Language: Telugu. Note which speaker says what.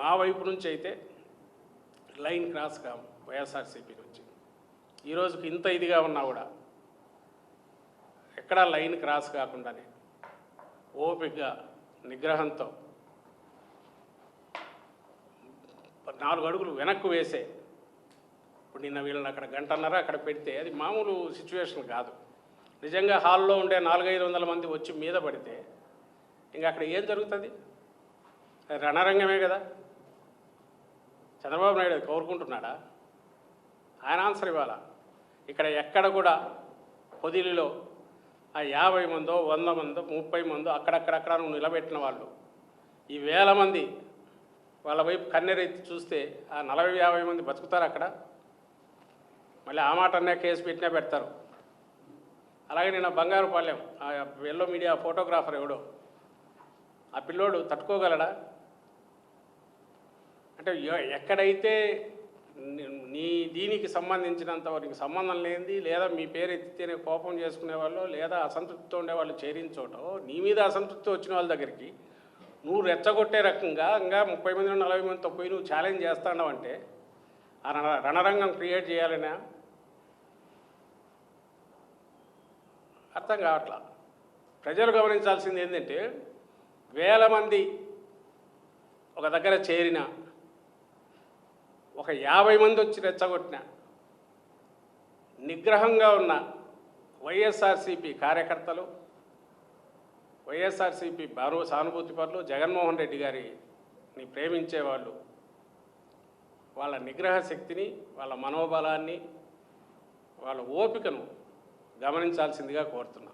Speaker 1: మా వైపు నుంచి అయితే లైన్ క్రాస్ కాము వైఎస్ఆర్సీపీ నుంచి. ఈరోజుకి ఇంత ఇదిగా ఉన్నా కూడా ఎక్కడా లైన్ క్రాస్ కాకుండానే ఓపికగా నిగ్రహంతో 4 అడుగులు వెనక్కు వేసే. ఇప్పుడు నిన్న వీళ్ళని అక్కడ గంటన్నర అక్కడ పెడితే అది మామూలు సిచ్యువేషన్ కాదు. నిజంగా హాల్లో ఉండే 400-500 మంది వచ్చి మీద పడితే ఇంకా అక్కడ ఏం జరుగుతుంది? రణరంగమే కదా. చంద్రబాబు నాయుడు కోరుకుంటున్నాడా? ఆయన ఆన్సర్ ఇవ్వాలా. ఇక్కడ ఎక్కడ కూడా పొదిలిలో ఆ 50 మందో 100 మందో 30 మందో అక్కడక్కడక్కడ నువ్వు నిలబెట్టిన వాళ్ళు ఈ 1000 మంది వాళ్ళ వైపు కన్నెరెత్తి చూస్తే ఆ 40-50 మంది బతుకుతారు అక్కడ. మళ్ళీ ఆ మాట అనే కేసు పెట్టినా పెడతారు. అలాగే నేను బంగారుపాలెం ఆ ఎల్లో మీడియా ఫోటోగ్రాఫర్ ఎవడో ఆ పిల్లోడు తట్టుకోగలడా? అంటే ఎక్కడైతే నీ దీనికి సంబంధించినంత వారికి సంబంధం లేనిది లేదా మీ పేరు ఎత్తితేనే కోపం చేసుకునేవాళ్ళు లేదా అసంతృప్తితో ఉండేవాళ్ళు చేరించోటో నీ మీద అసంతృప్తి వచ్చిన వాళ్ళ దగ్గరికి నువ్వు రెచ్చగొట్టే రకంగా ఇంకా 30 మంది 40 మందితో పోయి నువ్వు ఛాలెంజ్ చేస్తాడావంటే ఆ రణరంగం క్రియేట్ చేయాలనే అర్థం కావట్లా. ప్రజలు గమనించాల్సింది ఏంటంటే 1000 మంది ఒక దగ్గర చేరిన ఒక 50 మంది వచ్చి రెచ్చగొట్టిన నిగ్రహంగా ఉన్న వైఎస్ఆర్సీపీ కార్యకర్తలు, వైఎస్ఆర్సీపీ సానుభూతి పరులు, జగన్మోహన్ రెడ్డి గారిని ప్రేమించేవాళ్ళు వాళ్ళ నిగ్రహ శక్తిని, వాళ్ళ మనోబలాన్ని, వాళ్ళ ఓపికను గమనించాల్సిందిగా కోరుతున్నాను.